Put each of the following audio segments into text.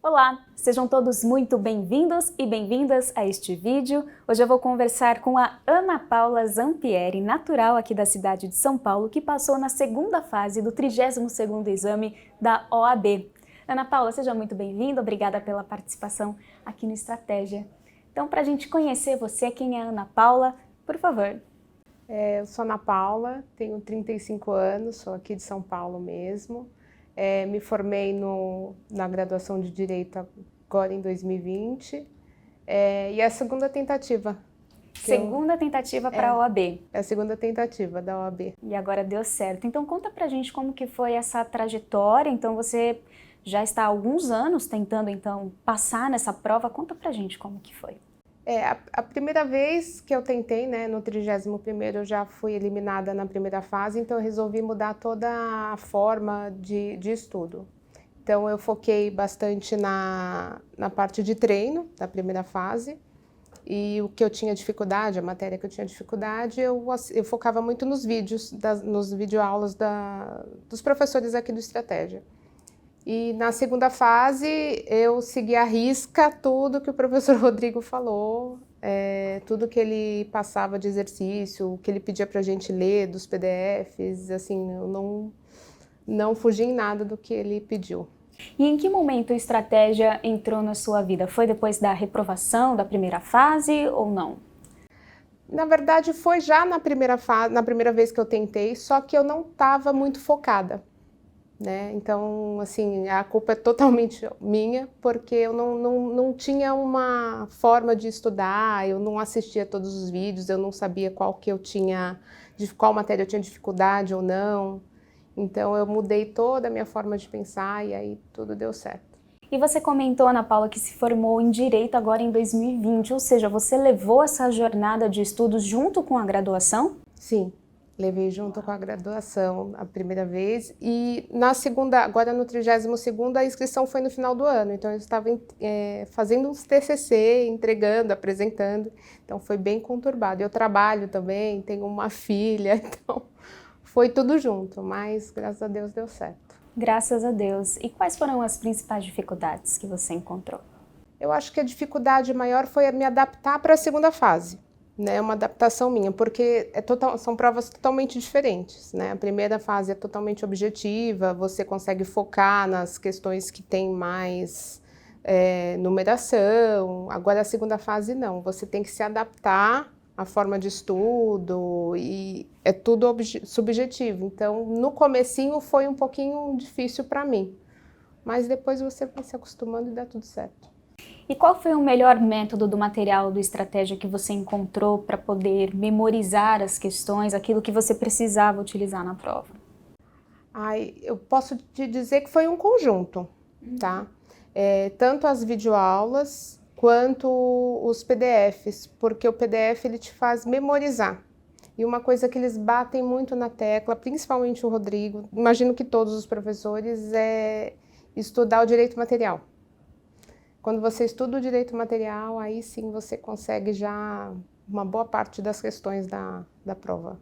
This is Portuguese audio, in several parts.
Olá, sejam todos muito bem-vindos e bem-vindas a este vídeo. Hoje eu vou conversar com a Ana Paula Zampieri, natural aqui da cidade de São Paulo, que passou na segunda fase do 32º exame da OAB. Ana Paula, seja muito bem-vinda, obrigada pela participação aqui no Estratégia. Então, para a gente conhecer você, quem é a Ana Paula, por favor. Eu sou Ana Paula, tenho 35 anos, sou aqui de São Paulo mesmo. Me formei na graduação de Direito agora em 2020 e é a segunda tentativa. Segunda tentativa para a OAB. É a segunda tentativa da OAB. E agora deu certo. Então conta pra gente como que foi essa trajetória. Então você já está há alguns anos tentando passar nessa prova. Conta pra gente como que foi. A primeira vez que eu tentei, né, no 31º, eu já fui eliminada na primeira fase, então eu resolvi mudar toda a forma de estudo. Então eu foquei bastante na parte de treino da primeira fase, e o que eu tinha dificuldade, a matéria que eu tinha dificuldade, eu focava muito nos vídeos, nos videoaulas dos professores aqui do Estratégia. E na segunda fase, eu segui à risca tudo que o professor Rodrigo falou, tudo que ele passava de exercício, o que ele pedia para a gente ler dos PDFs, assim, eu não fugi em nada do que ele pediu. E em que momento a Estratégia entrou na sua vida? Foi depois da reprovação da primeira fase ou não? Na verdade, foi já na primeira fase, na primeira vez que eu tentei, só que eu não estava muito focada. Né? Então, assim, a culpa é totalmente minha, porque eu não tinha uma forma de estudar, eu não assistia todos os vídeos, eu não sabia qual matéria eu tinha dificuldade ou não. Então, eu mudei toda a minha forma de pensar e aí tudo deu certo. E você comentou, Ana Paula, que se formou em Direito agora em 2020, ou seja, você levou essa jornada de estudos junto com a graduação? Sim. Levei junto com a graduação a primeira vez e na segunda, agora no 32º, a inscrição foi no final do ano, então eu estava fazendo uns TCC, entregando, apresentando, então foi bem conturbado. Eu trabalho também, tenho uma filha, então foi tudo junto, mas graças a Deus deu certo. Graças a Deus. E quais foram as principais dificuldades que você encontrou? Eu acho que a dificuldade maior foi me adaptar para a segunda fase. É uma adaptação minha, porque são provas totalmente diferentes, né? A primeira fase é totalmente objetiva, você consegue focar nas questões que tem mais numeração. Agora a segunda fase não, você tem que se adaptar à forma de estudo e é tudo subjetivo. Então, no comecinho foi um pouquinho difícil para mim, mas depois você vai se acostumando e dá tudo certo. E qual foi o melhor método do material do Estratégia que você encontrou para poder memorizar as questões, aquilo que você precisava utilizar na prova? Eu posso te dizer que foi um conjunto, tá? Tanto as videoaulas quanto os PDFs, porque o PDF ele te faz memorizar. E uma coisa que eles batem muito na tecla, principalmente o Rodrigo, imagino que todos os professores, é estudar o direito material. Quando você estuda o direito material, aí sim você consegue já uma boa parte das questões da prova.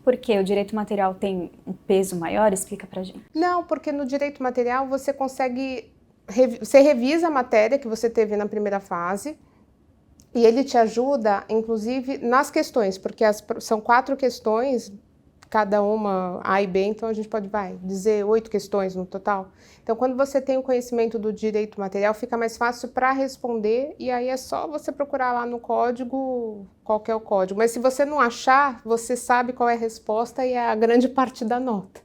Por que o direito material tem um peso maior? Explica pra gente. Não, porque no direito material você consegue, você revisa a matéria que você teve na primeira fase e ele te ajuda, inclusive, nas questões, porque são 4 questões, cada uma A e B, então a gente pode dizer 8 questões no total. Então, quando você tem o conhecimento do direito material, fica mais fácil para responder e aí é só você procurar lá no código qual que é o código. Mas se você não achar, você sabe qual é a resposta e é a grande parte da nota.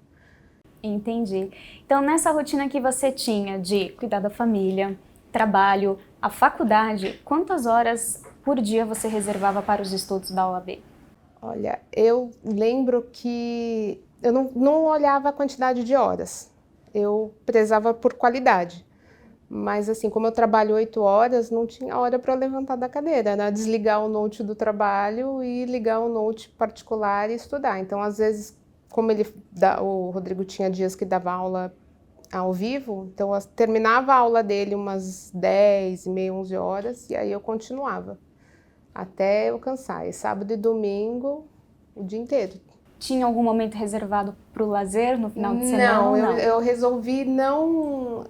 Entendi. Então, nessa rotina que você tinha de cuidar da família, trabalho, a faculdade, quantas horas por dia você reservava para os estudos da OAB? Olha, eu lembro que eu não olhava a quantidade de horas, eu prezava por qualidade. Mas assim, como eu trabalho 8 horas, não tinha hora para levantar da cadeira, era desligar o note do trabalho e ligar o note particular e estudar. Então, às vezes, como o Rodrigo tinha dias que dava aula ao vivo, então eu terminava a aula dele umas 10h30, 11 horas, e aí eu continuava. Até eu cansar. E sábado e domingo, o dia inteiro. Tinha algum momento reservado para o lazer no final de semana? Não, eu resolvi não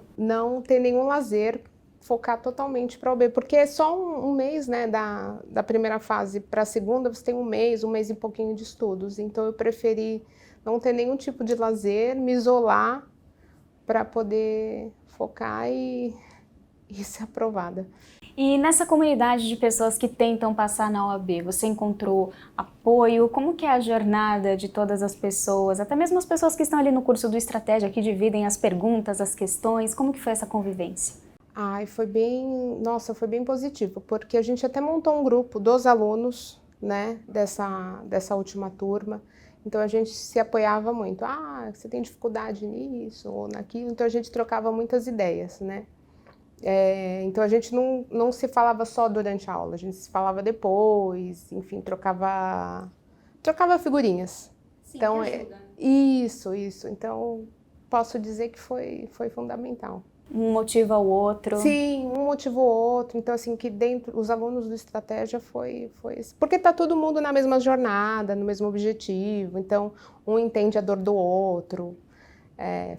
ter nenhum lazer focar totalmente para a OAB, porque é só um mês, né, da primeira fase para a segunda, você tem um mês e pouquinho de estudos. Então eu preferi não ter nenhum tipo de lazer, me isolar para poder focar e ser aprovada. E nessa comunidade de pessoas que tentam passar na OAB, você encontrou apoio? Como que é a jornada de todas as pessoas, até mesmo as pessoas que estão ali no curso do Estratégia, que dividem as perguntas, as questões, como que foi essa convivência? Ai, foi bem positivo, porque a gente até montou um grupo dos alunos, né, dessa última turma. Então a gente se apoiava muito. Ah, você tem dificuldade nisso ou naquilo. Então a gente trocava muitas ideias, né? Então a gente não se falava só durante a aula, a gente se falava depois, enfim, trocava figurinhas. Sim, Então, que ajuda. isso. Então posso dizer que foi fundamental. Um motiva o outro. Sim, um motivou o outro. Então, assim, que dentro, os alunos do Estratégia foi porque tá todo mundo na mesma jornada, no mesmo objetivo. Então, um entende a dor do outro.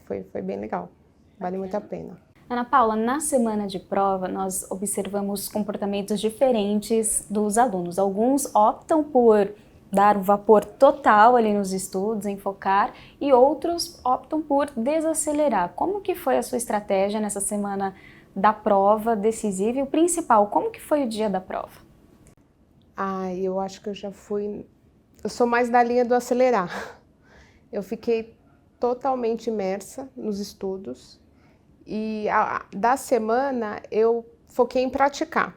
Foi bem legal. Vale muito a pena. Ana Paula, na semana de prova, nós observamos comportamentos diferentes dos alunos. Alguns optam por dar o vapor total ali nos estudos, em focar, e outros optam por desacelerar. Como que foi a sua estratégia nessa semana da prova decisiva? E o principal, como que foi o dia da prova? Eu acho que eu sou mais da linha do acelerar. Eu fiquei totalmente imersa nos estudos e da semana eu foquei em praticar.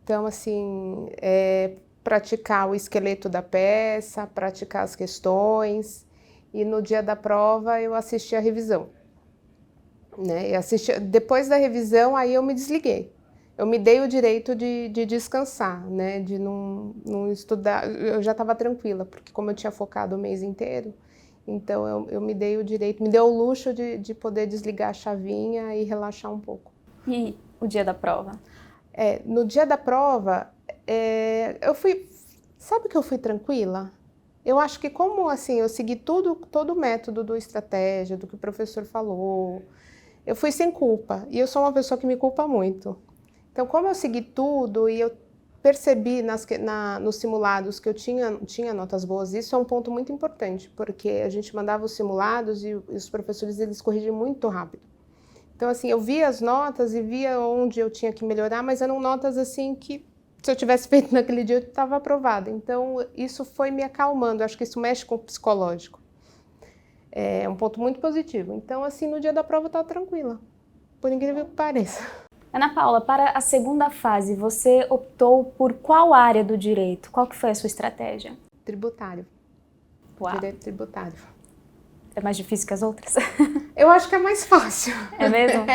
Então, assim, praticar o esqueleto da peça, praticar as questões, e no dia da prova eu assisti a revisão, né? Depois da revisão, aí eu me desliguei. Eu me dei o direito de descansar, né? De não estudar. Eu já estava tranquila, porque como eu tinha focado o mês inteiro, então eu me dei o direito, me deu o luxo de poder desligar a chavinha e relaxar um pouco. E o dia da prova? No dia da prova, sabe que eu fui tranquila? Eu acho que como assim, eu segui todo o método do Estratégia, do que o professor falou, eu fui sem culpa, e eu sou uma pessoa que me culpa muito. Então, como eu segui tudo e eu percebi nos simulados que eu tinha notas boas, isso é um ponto muito importante, porque a gente mandava os simulados e os professores eles corrigem muito rápido. Então, assim, eu via as notas e via onde eu tinha que melhorar, mas eram notas, assim, que se eu tivesse feito naquele dia, eu estava aprovada. Então, isso foi me acalmando. Acho que isso mexe com o psicológico. É um ponto muito positivo. Então, assim, no dia da prova eu estava tranquila, por incrível que pareça. Ana Paula, para a segunda fase, você optou por qual área do direito? Qual que foi a sua estratégia? Tributário. Uau. Direito tributário. É mais difícil que as outras? Eu acho que é mais fácil. É mesmo?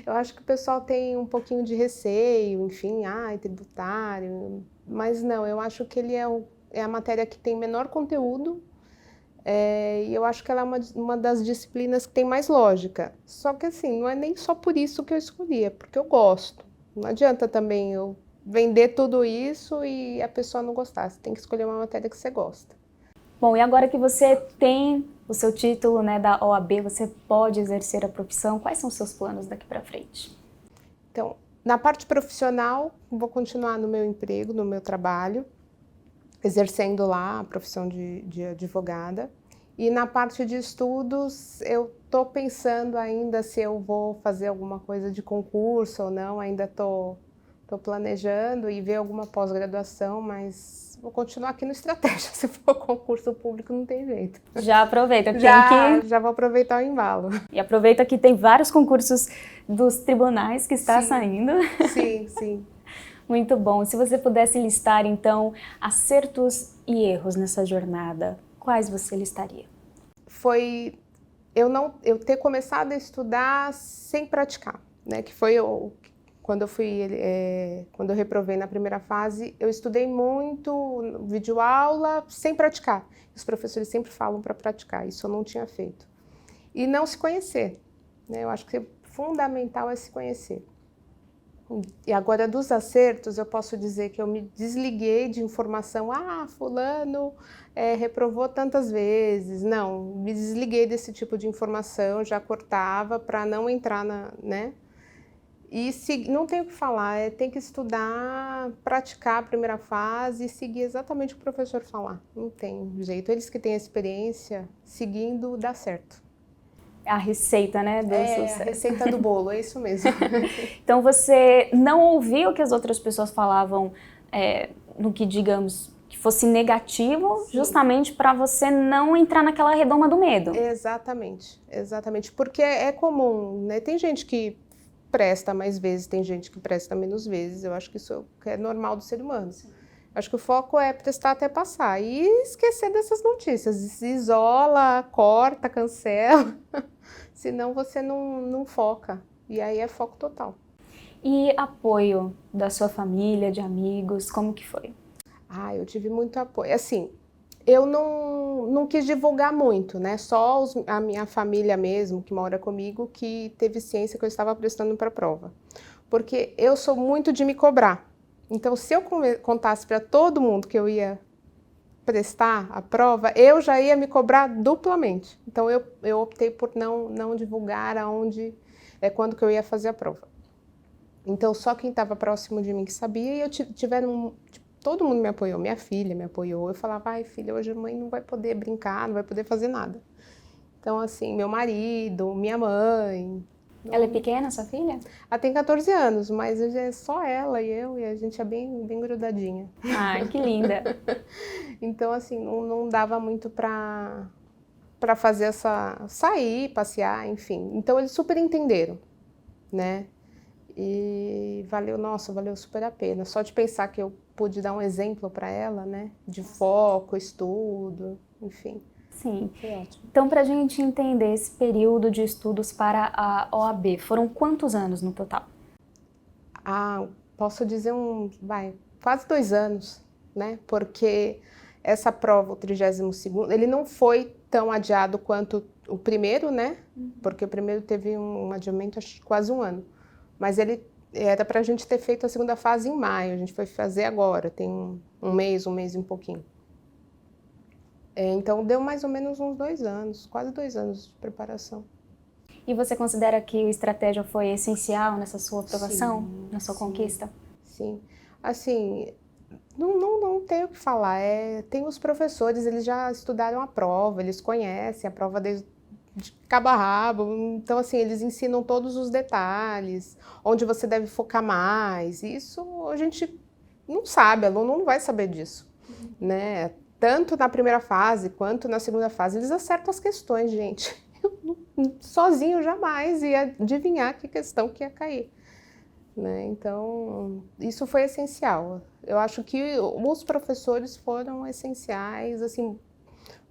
Eu acho que o pessoal tem um pouquinho de receio, enfim, tributário. Mas não, eu acho que ele é a matéria que tem menor conteúdo, e eu acho que ela é uma das disciplinas que tem mais lógica. Só que assim, não é nem só por isso que eu escolhi, é porque eu gosto. Não adianta também eu vender tudo isso e a pessoa não gostar. Você tem que escolher uma matéria que você gosta. Bom, e agora que você tem o seu título, né, da OAB, você pode exercer a profissão, quais são os seus planos daqui para frente? Então, na parte profissional, vou continuar no meu emprego, no meu trabalho, exercendo lá a profissão de advogada. E na parte de estudos, eu estou pensando ainda se eu vou fazer alguma coisa de concurso ou não, ainda estou planejando e ver alguma pós-graduação, mas vou continuar aqui no Estratégia. Se for concurso público, não tem jeito. Já aproveita, Já vou aproveitar o embalo. E aproveita que tem vários concursos dos tribunais que está saindo. Sim. Muito bom. Se você pudesse listar, então, acertos e erros nessa jornada, quais você listaria? Foi eu ter começado a estudar sem praticar, né? Que foi quando eu reprovei na primeira fase, eu estudei muito videoaula sem praticar. Os professores sempre falam para praticar, isso eu não tinha feito. E não se conhecer, né? Eu acho que fundamental é se conhecer. E agora, dos acertos, eu posso dizer que eu me desliguei de informação. Fulano reprovou tantas vezes. Não, me desliguei desse tipo de informação, já cortava para não entrar né? E não tem o que falar, tem que estudar, praticar a primeira fase e seguir exatamente o que o professor falar. Não tem jeito. Eles que têm a experiência, seguindo, dá certo. A receita, né, do sucesso. A receita do bolo, é isso mesmo. Então você não ouviu o que as outras pessoas falavam, no que, digamos, que fosse negativo, sim, justamente para você não entrar naquela redoma do medo. Exatamente, exatamente. Porque é comum, né? Tem gente que presta mais vezes, tem gente que presta menos vezes. Eu acho que isso é normal do ser humano. Sim. Acho que o foco é prestar até passar e esquecer dessas notícias. Se isola, corta, cancela, senão você não foca. E aí é foco total. E apoio da sua família, de amigos, como que foi? Eu tive muito apoio. Assim, eu não quis divulgar muito, né? Só a minha família mesmo, que mora comigo, que teve ciência que eu estava prestando para a prova. Porque eu sou muito de me cobrar. Então, se eu contasse para todo mundo que eu ia prestar a prova, eu já ia me cobrar duplamente. Então, eu optei por não divulgar quando que eu ia fazer a prova. Então, só quem estava próximo de mim que sabia, e todo mundo me apoiou, minha filha me apoiou. Eu falava, ai filha, hoje a mãe não vai poder brincar, não vai poder fazer nada. Então, assim, meu marido, minha mãe... Ela é pequena, sua filha? Ela tem 14 anos, mas hoje é só ela e eu, e a gente é bem grudadinha. Ai, que linda! Então, assim, não dava muito para fazer sair, passear, enfim. Então, eles super entenderam, né? E valeu super a pena. Só de pensar que eu pude dar um exemplo para ela, né? De foco, estudo, enfim. Sim. Foi ótimo. Então, para a gente entender esse período de estudos para a OAB, foram quantos anos no total? Posso dizer quase 2 anos, né? Porque essa prova, o 32º, ele não foi tão adiado quanto o primeiro, né? Porque o primeiro teve um adiamento, acho que quase 1 ano. Mas ele era para a gente ter feito a segunda fase em maio, a gente foi fazer agora, tem um mês e um pouquinho. Então deu mais ou menos uns 2 anos, quase 2 anos de preparação. E você considera que a estratégia foi essencial nessa sua aprovação, sim, na sua conquista? Sim, assim, não tenho o que falar, tem os professores, eles já estudaram a prova, eles conhecem a prova de cabo a rabo, então assim, eles ensinam todos os detalhes, onde você deve focar mais, isso a gente não sabe, aluno não vai saber disso, né? Tanto na primeira fase quanto na segunda fase, eles acertam as questões, gente. Eu sozinho jamais ia adivinhar que questão que ia cair, né? Então, isso foi essencial. Eu acho que os professores foram essenciais, assim,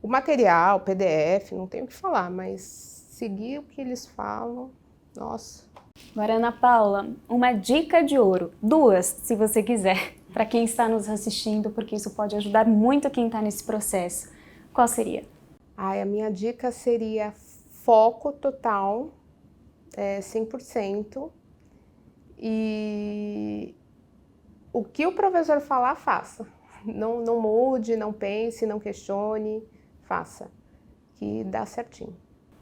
o material, o PDF, não tenho o que falar, mas seguir o que eles falam, nossa. Agora, Ana Paula, uma dica de ouro, 2, se você quiser, para quem está nos assistindo, porque isso pode ajudar muito quem está nesse processo. Qual seria? A minha dica seria foco total, 100%, e o que o professor falar, faça. Não mude, não pense, não questione, faça, que dá certinho.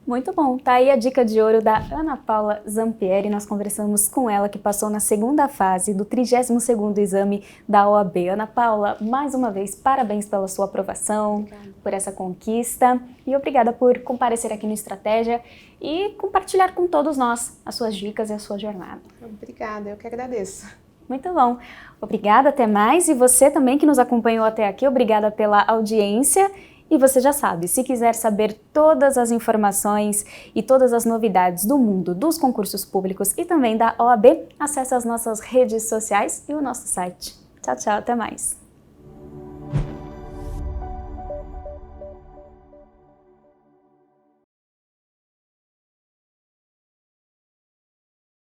Muito bom, tá aí a dica de ouro da Ana Paula Zampieri. Nós conversamos com ela, que passou na segunda fase do 32º exame da OAB. Ana Paula, mais uma vez, parabéns pela sua aprovação, obrigada por essa conquista e obrigada por comparecer aqui no Estratégia e compartilhar com todos nós as suas dicas e a sua jornada. Obrigada, eu que agradeço. Muito bom. Obrigada, até mais. E você também que nos acompanhou até aqui, obrigada pela audiência. E você já sabe, se quiser saber todas as informações e todas as novidades do mundo dos concursos públicos e também da OAB, acesse as nossas redes sociais e o nosso site. Tchau, tchau, até mais!